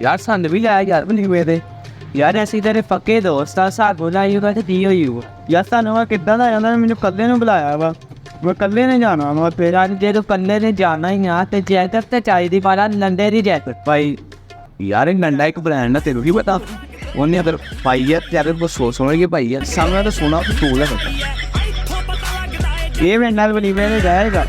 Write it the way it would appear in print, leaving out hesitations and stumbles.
यार सन भी लाया यार बनी हुए थे यार ऐसी तेरे पक्के दोस्त आ सागो लाई होगा ते दी होई हो यार सानू वा किद्दां दा जांदा मैनू कल्ले नू बुलाया वा मैं कल्ले ने जाना वा फिर यार जे तू कल्ले ने जाना ही आ ते जैकेट ते चाहिदी पाला लंडे दी जैकेट भाई यार नंडा एक ब्रांड ना तेरू की पता उन्हें अगर पाई है तेरे को सोच के पाई है सामने तो सोना तो तू है ये मैं नाल बनी मैंने जाएगा